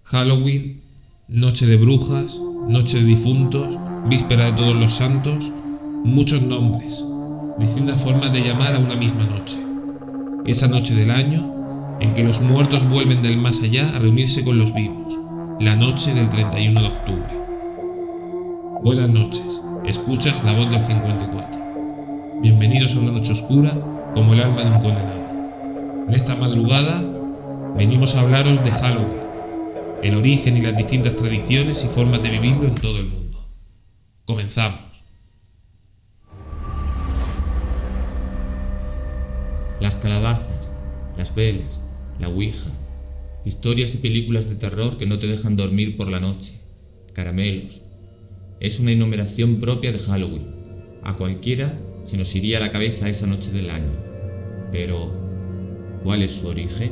Halloween, noche de brujas, noche de difuntos, víspera de todos los santos, muchos nombres, distintas formas de llamar a una misma noche. Esa noche del año en que los muertos vuelven del más allá a reunirse con los vivos, la noche del 31 de octubre. Buenas noches, escuchas la voz del 54. Bienvenidos a una noche oscura como el alma de un condenado. En esta madrugada venimos a hablaros de Halloween, el origen y las distintas tradiciones y formas de vivirlo en todo el mundo. Comenzamos. Las calabazas, las velas, la ouija, historias y películas de terror que no te dejan dormir por la noche, caramelos. Es una enumeración propia de Halloween. A cualquiera se nos iría a la cabeza esa noche del año. Pero, ¿cuál es su origen?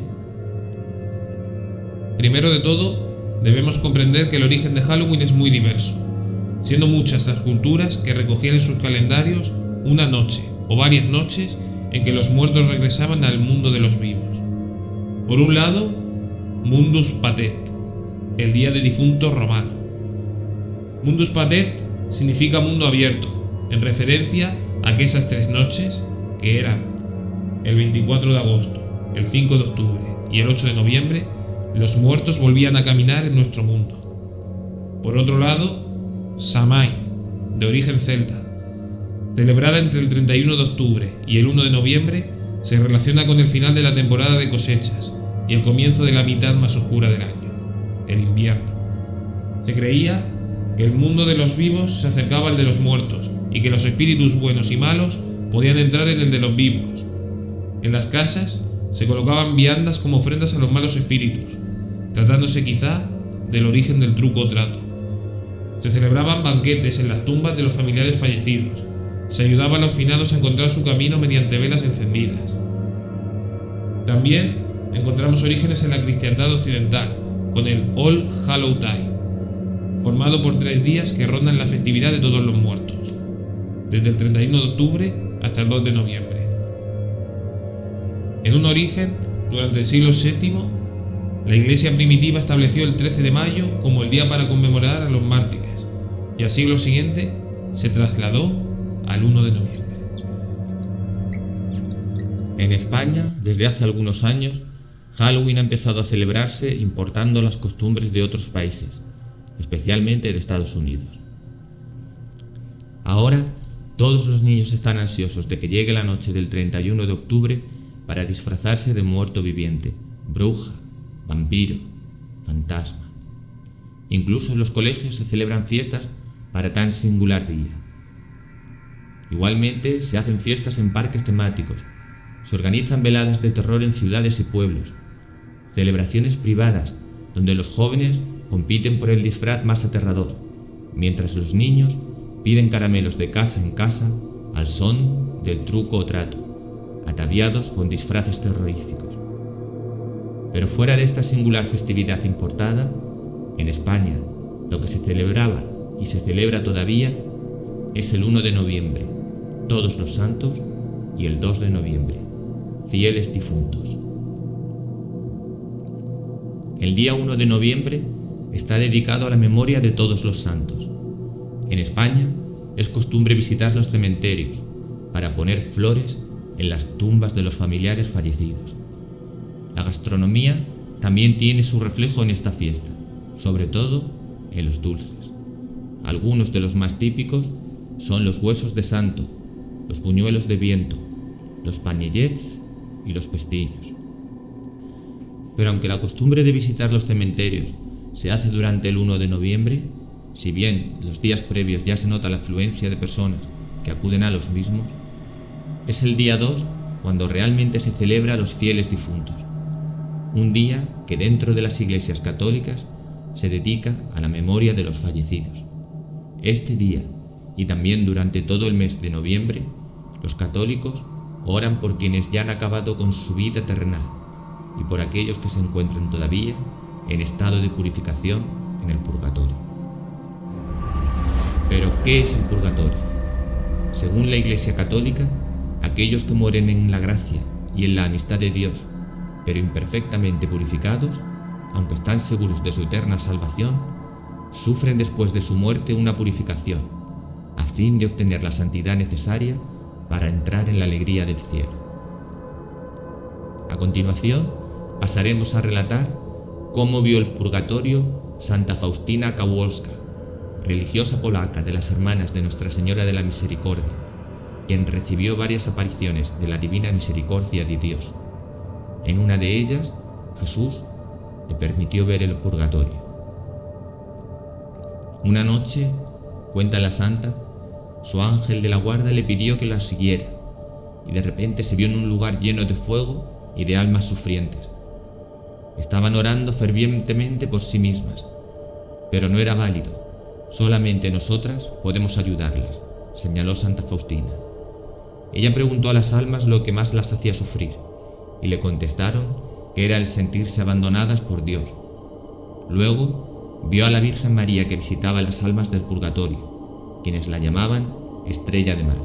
Primero de todo, debemos comprender que el origen de Halloween es muy diverso, siendo muchas las culturas que recogían en sus calendarios una noche o varias noches en que los muertos regresaban al mundo de los vivos. Por un lado, Mundus Patet, el día de difuntos romano. Mundus Patet significa mundo abierto, en referencia a que esas 3 noches, que eran el 24 de agosto, el 5 de octubre y el 8 de noviembre, los muertos volvían a caminar en nuestro mundo. Por otro lado, Samhain, de origen celta, celebrada entre el 31 de octubre y el 1 de noviembre, se relaciona con el final de la temporada de cosechas y el comienzo de la mitad más oscura del año, el invierno. Se creía que el mundo de los vivos se acercaba al de los muertos y que los espíritus buenos y malos podían entrar en el de los vivos. En las casas se colocaban viandas como ofrendas a los malos espíritus, tratándose quizá del origen del truco o trato. Se celebraban banquetes en las tumbas de los familiares fallecidos. Se ayudaba a los finados a encontrar su camino mediante velas encendidas. También encontramos orígenes en la cristiandad occidental, con el All Hallow Tide, formado por 3 días que rondan la festividad de todos los muertos, desde el 31 de octubre hasta el 2 de noviembre. En un origen, durante el siglo VII, la Iglesia primitiva estableció el 13 de mayo como el día para conmemorar a los mártires, y al siglo siguiente se trasladó al 1 de noviembre. En España, desde hace algunos años, Halloween ha empezado a celebrarse importando las costumbres de otros países, especialmente de Estados Unidos. Ahora, todos los niños están ansiosos de que llegue la noche del 31 de octubre para disfrazarse de muerto viviente, bruja, vampiro, fantasma. Incluso en los colegios se celebran fiestas para tan singular día. Igualmente se hacen fiestas en parques temáticos, se organizan veladas de terror en ciudades y pueblos, celebraciones privadas donde los jóvenes compiten por el disfraz más aterrador, mientras los niños piden caramelos de casa en casa al son del truco o trato, ataviados con disfraces terroríficos. Pero fuera de esta singular festividad importada, en España lo que se celebraba y se celebra todavía es el 1 de noviembre, Todos los Santos, y el 2 de noviembre, Fieles Difuntos. El día 1 de noviembre está dedicado a la memoria de todos los santos. En España es costumbre visitar los cementerios para poner flores en las tumbas de los familiares fallecidos. La gastronomía también tiene su reflejo en esta fiesta, sobre todo en los dulces. Algunos de los más típicos son los huesos de santo, los buñuelos de viento, los panellets y los pestiños. Pero aunque la costumbre de visitar los cementerios se hace durante el 1 de noviembre, si bien los días previos ya se nota la afluencia de personas que acuden a los mismos, es el día 2 cuando realmente se celebra a los fieles difuntos. un día que dentro de las iglesias católicas se dedica a la memoria de los fallecidos. Este día, y también durante todo el mes de noviembre, los católicos oran por quienes ya han acabado con su vida terrenal y por aquellos que se encuentran todavía en estado de purificación en el purgatorio. Pero, ¿qué es el purgatorio? Según la Iglesia Católica, aquellos que mueren en la gracia y en la amistad de Dios, pero imperfectamente purificados, aunque están seguros de su eterna salvación, sufren después de su muerte una purificación, a fin de obtener la santidad necesaria para entrar en la alegría del cielo. A continuación, pasaremos a relatar cómo vio el purgatorio Santa Faustina Kowalska, religiosa polaca de las Hermanas de Nuestra Señora de la Misericordia, quien recibió varias apariciones de la Divina Misericordia de Dios. En una de ellas, Jesús le permitió ver el purgatorio. Una noche, cuenta la santa, su ángel de la guarda le pidió que la siguiera, y de repente se vio en un lugar lleno de fuego y de almas sufrientes. Estaban orando fervientemente por sí mismas, pero no era válido. Solamente nosotras podemos ayudarlas, señaló Santa Faustina. Ella preguntó a las almas lo que más las hacía sufrir, y le contestaron que era el sentirse abandonadas por Dios. Luego vio a la Virgen María que visitaba las almas del purgatorio, quienes la llamaban Estrella de Mar.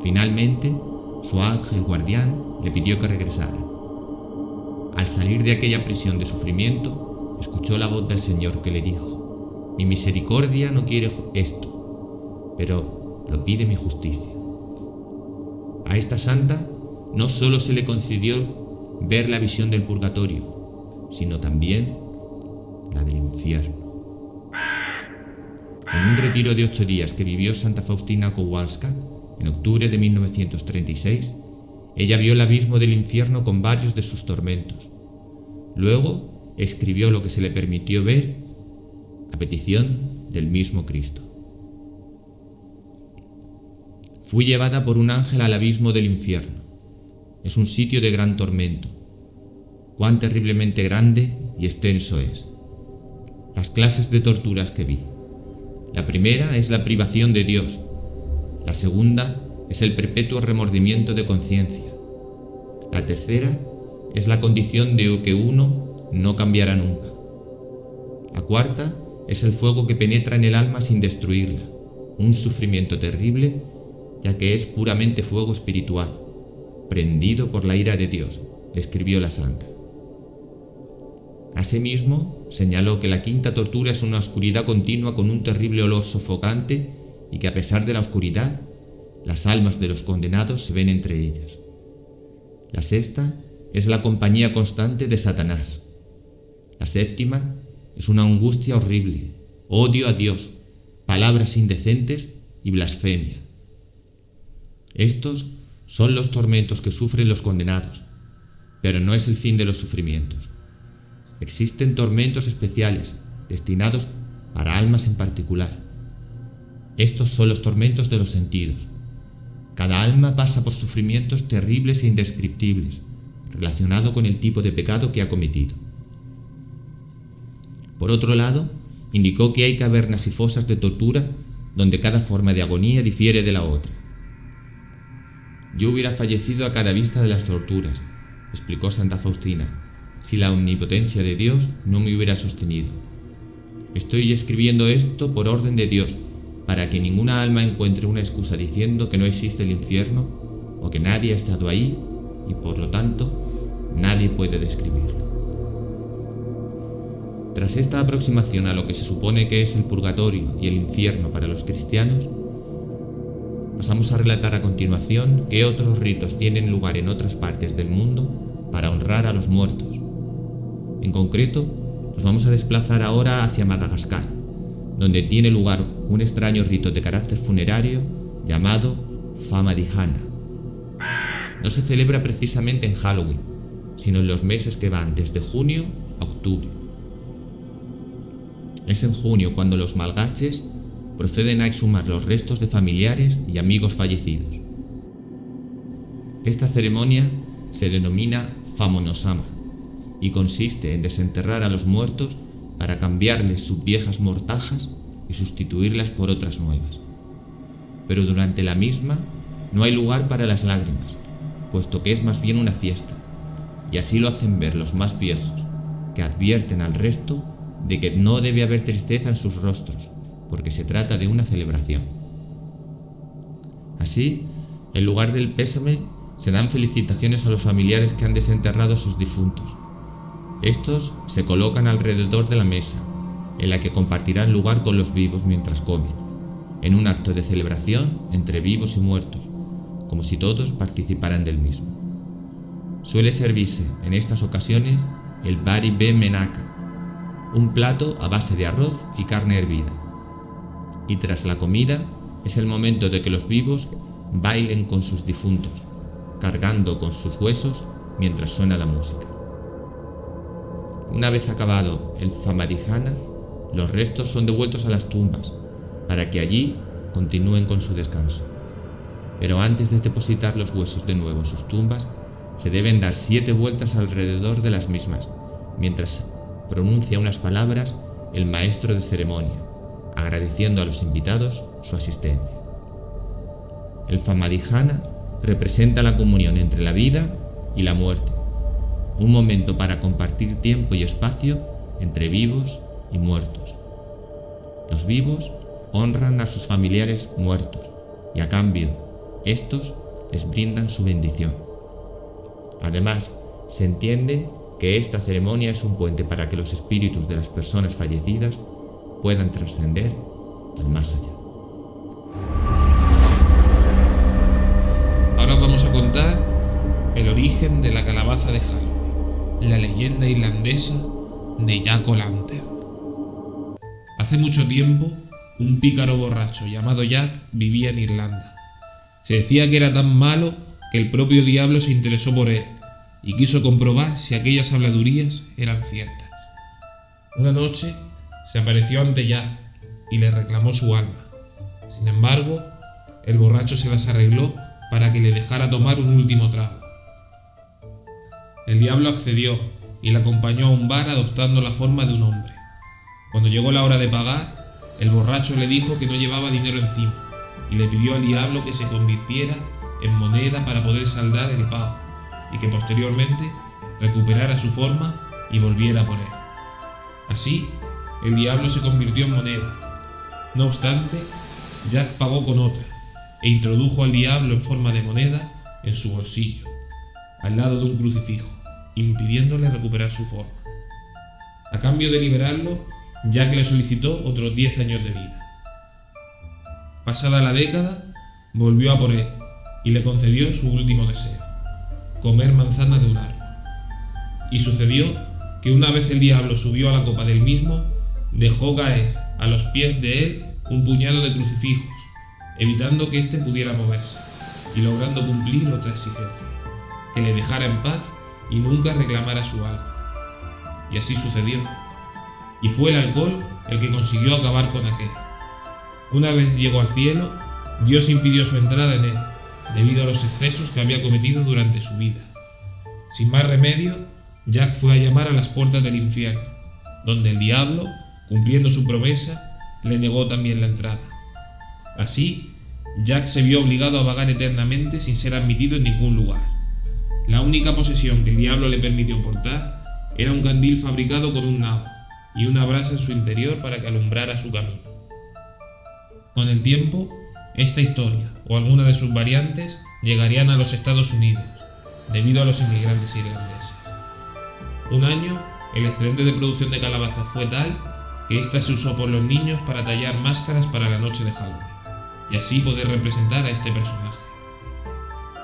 Finalmente, su ángel guardián le pidió que regresara. Al salir de aquella prisión de sufrimiento, escuchó la voz del Señor que le dijo: mi misericordia no quiere esto, pero lo pide mi justicia. A esta santa no solo se le concedió ver la visión del purgatorio, sino también la del infierno. En un retiro de 8 días que vivió Santa Faustina Kowalska, en octubre de 1936, ella vio el abismo del infierno con varios de sus tormentos. Luego escribió lo que se le permitió ver a petición del mismo Cristo. Fui llevada por un ángel al abismo del infierno. Es un sitio de gran tormento. Cuán terriblemente grande y extenso es. Las clases de torturas que vi. La primera es la privación de Dios. La segunda es el perpetuo remordimiento de conciencia. La tercera es la condición de que uno no cambiará nunca. La cuarta es el fuego que penetra en el alma sin destruirla, un sufrimiento terrible, ya que es puramente fuego espiritual, prendido por la ira de Dios, describió la santa. Asimismo, señaló que la quinta tortura es una oscuridad continua con un terrible olor sofocante y que a pesar de la oscuridad, las almas de los condenados se ven entre ellas. La sexta es la compañía constante de Satanás. La séptima es una angustia horrible, odio a Dios, palabras indecentes y blasfemia. Estos son los tormentos que sufren los condenados, pero no es el fin de los sufrimientos. Existen tormentos especiales, destinados para almas en particular. Estos son los tormentos de los sentidos. Cada alma pasa por sufrimientos terribles e indescriptibles, relacionados con el tipo de pecado que ha cometido. Por otro lado, indicó que hay cavernas y fosas de tortura donde cada forma de agonía difiere de la otra. Yo hubiera fallecido a cada vista de las torturas, explicó Santa Faustina, si la omnipotencia de Dios no me hubiera sostenido. Estoy escribiendo esto por orden de Dios, para que ninguna alma encuentre una excusa diciendo que no existe el infierno o que nadie ha estado ahí y por lo tanto nadie puede describirlo. Tras esta aproximación a lo que se supone que es el purgatorio y el infierno para los cristianos, pasamos a relatar a continuación qué otros ritos tienen lugar en otras partes del mundo para honrar a los muertos. En concreto, nos vamos a desplazar ahora hacia Madagascar, donde tiene lugar un extraño rito de carácter funerario llamado Famadihana. No se celebra precisamente en Halloween, sino en los meses que van desde junio a octubre. Es en junio cuando los malgaches proceden a exhumar los restos de familiares y amigos fallecidos. Esta ceremonia se denomina Famonosama y consiste en desenterrar a los muertos para cambiarles sus viejas mortajas y sustituirlas por otras nuevas. Pero durante la misma no hay lugar para las lágrimas, puesto que es más bien una fiesta, y así lo hacen ver los más viejos, que advierten al resto de que no debe haber tristeza en sus rostros, porque se trata de una celebración. Así, en lugar del pésame, se dan felicitaciones a los familiares que han desenterrado a sus difuntos. Estos se colocan alrededor de la mesa, en la que compartirán lugar con los vivos mientras comen, en un acto de celebración entre vivos y muertos, como si todos participaran del mismo. Suele servirse en estas ocasiones el bari be menaka, un plato a base de arroz y carne hervida. Y tras la comida es el momento de que los vivos bailen con sus difuntos, cargando con sus huesos mientras suena la música. Una vez acabado el Samadhijana, los restos son devueltos a las tumbas para que allí continúen con su descanso. Pero antes de depositar los huesos de nuevo en sus tumbas, se deben dar 7 vueltas alrededor de las mismas, mientras pronuncia unas palabras el maestro de ceremonia, agradeciendo a los invitados su asistencia. El Samadhijana representa la comunión entre la vida y la muerte, un momento para compartir tiempo y espacio entre vivos y muertos. Los vivos honran a sus familiares muertos y a cambio, estos les brindan su bendición. Además, se entiende que esta ceremonia es un puente para que los espíritus de las personas fallecidas puedan trascender al más allá. Ahora vamos a contar el origen de la calabaza de Halloween, la leyenda irlandesa de Jack O'Lantern. Hace mucho tiempo, un pícaro borracho llamado Jack vivía en Irlanda. Se decía que era tan malo que el propio diablo se interesó por él y quiso comprobar si aquellas habladurías eran ciertas. Una noche se apareció ante Jack y le reclamó su alma. Sin embargo, el borracho se las arregló para que le dejara tomar un último trago. El diablo accedió y le acompañó a un bar adoptando la forma de un hombre. Cuando llegó la hora de pagar, el borracho le dijo que no llevaba dinero encima y le pidió al diablo que se convirtiera en moneda para poder saldar el pago y que posteriormente recuperara su forma y volviera por él. Así, el diablo se convirtió en moneda. No obstante, Jack pagó con otra e introdujo al diablo en forma de moneda en su bolsillo, al lado de un crucifijo, impidiéndole recuperar su forma. A cambio de liberarlo, Jack le solicitó otros 10 años de vida. Pasada la década, volvió a por él y le concedió su último deseo: comer manzanas de un árbol. Y sucedió que una vez el diablo subió a la copa del mismo, dejó caer a los pies de él un puñado de crucifijos, evitando que éste pudiera moverse y logrando cumplir otra exigencia: que le dejara en paz y nunca reclamara su alma. Y así sucedió, y fue el alcohol el que consiguió acabar con aquel. Una vez llegó al cielo, Dios impidió su entrada en él, debido a los excesos que había cometido durante su vida. Sin más remedio, Jack fue a llamar a las puertas del infierno, donde el diablo, cumpliendo su promesa, le negó también la entrada. Así, Jack se vio obligado a vagar eternamente sin ser admitido en ningún lugar. La única posesión que el diablo le permitió portar era un candil fabricado con un nabo y una brasa en su interior para que alumbrara su camino. Con el tiempo, esta historia, o alguna de sus variantes, llegarían a los Estados Unidos, debido a los inmigrantes irlandeses. Un año, el excedente de producción de calabazas fue tal que ésta se usó por los niños para tallar máscaras para la noche de Halloween, y así poder representar a este personaje.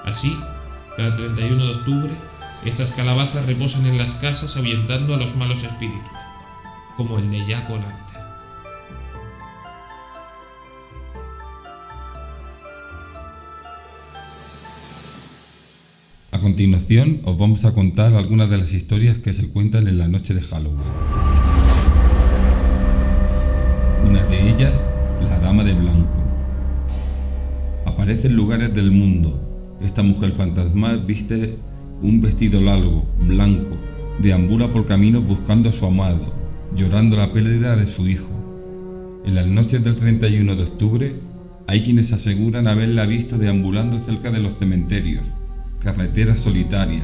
Así, cada 31 de octubre, estas calabazas reposan en las casas ahuyentando a los malos espíritus, como el de Jack O'Lantern. A continuación os vamos a contar algunas de las historias que se cuentan en la noche de Halloween. Una de ellas, la Dama de Blanco. Aparece en lugares del mundo. Esta mujer fantasmal viste un vestido largo, blanco, deambula por caminos buscando a su amado, llorando la pérdida de su hijo. En las noches del 31 de octubre hay quienes aseguran haberla visto deambulando cerca de los cementerios, carreteras solitarias,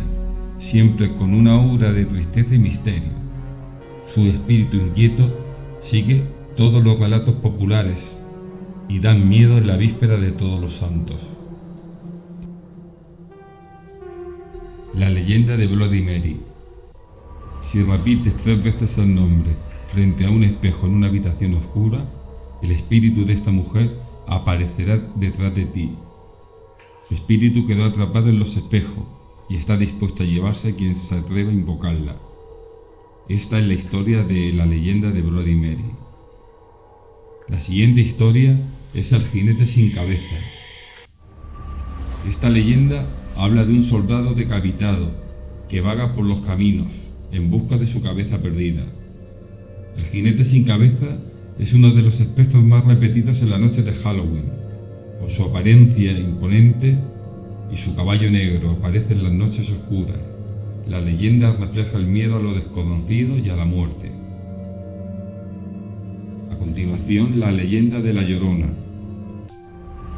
siempre con una aura de tristeza y misterio. Su espíritu inquieto sigue todos los relatos populares y dan miedo en la víspera de Todos los Santos. La leyenda de Bloody Mary. Si repites 3 veces el nombre frente a un espejo en una habitación oscura, el espíritu de esta mujer aparecerá detrás de ti. Su espíritu quedó atrapado en los espejos y está dispuesto a llevarse a quien se atreva a invocarla. Esta es la historia de la leyenda de Bloody Mary. La siguiente historia es el jinete sin cabeza. Esta leyenda habla de un soldado decapitado que vaga por los caminos en busca de su cabeza perdida. El jinete sin cabeza es uno de los espectros más repetidos en la noche de Halloween. Por su apariencia imponente y su caballo negro aparece en las noches oscuras. La leyenda refleja el miedo a lo desconocido y a la muerte. A continuación, la leyenda de La Llorona.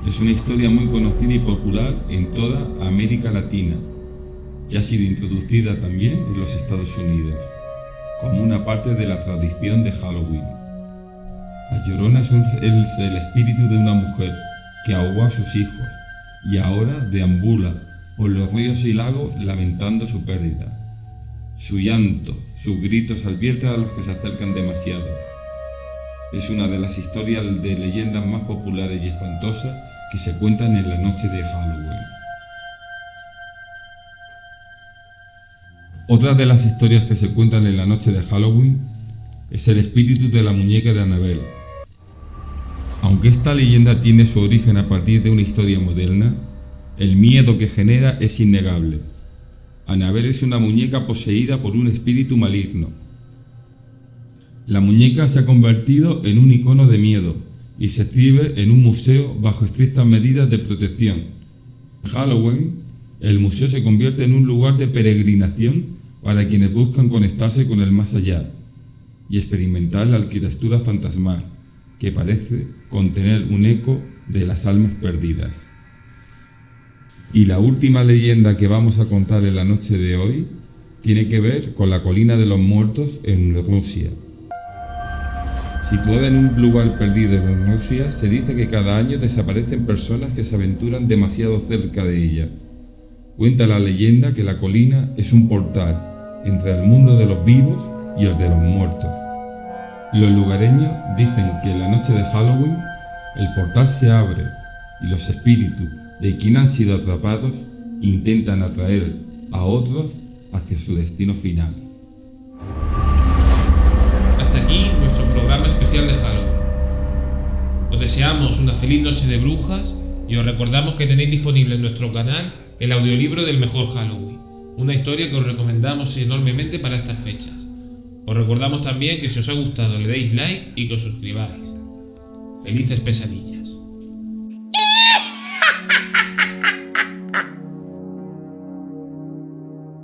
Es una historia muy conocida y popular en toda América Latina. Ya ha sido introducida también en los Estados Unidos, como una parte de la tradición de Halloween. La Llorona es el espíritu de una mujer que ahogó a sus hijos y ahora deambula por los ríos y lagos lamentando su pérdida. Su llanto, sus gritos advierten a los que se acercan demasiado. Es una de las historias de leyendas más populares y espantosas que se cuentan en la noche de Halloween. Otra de las historias que se cuentan en la noche de Halloween es el espíritu de la muñeca de Annabelle. Aunque esta leyenda tiene su origen a partir de una historia moderna, el miedo que genera es innegable. Annabelle es una muñeca poseída por un espíritu maligno. La muñeca se ha convertido en un icono de miedo y se exhibe en un museo bajo estrictas medidas de protección. En Halloween, el museo se convierte en un lugar de peregrinación para quienes buscan conectarse con el más allá y experimentar la arquitectura fantasmal, que parece contener un eco de las almas perdidas. Y la última leyenda que vamos a contar en la noche de hoy tiene que ver con la colina de los muertos en Rusia. Situada en un lugar perdido en Rusia, se dice que cada año desaparecen personas que se aventuran demasiado cerca de ella. Cuenta la leyenda que la colina es un portal entre el mundo de los vivos y el de los muertos. Los lugareños dicen que en la noche de Halloween el portal se abre y los espíritus de quienes han sido atrapados intentan atraer a otros hacia su destino final. Hasta aquí nuestro programa especial de Halloween. Os deseamos una feliz noche de brujas y os recordamos que tenéis disponible en nuestro canal el audiolibro del mejor Halloween, una historia que os recomendamos enormemente para estas fechas. Os recordamos también que si os ha gustado le deis like y que os suscribáis. Felices pesadillas.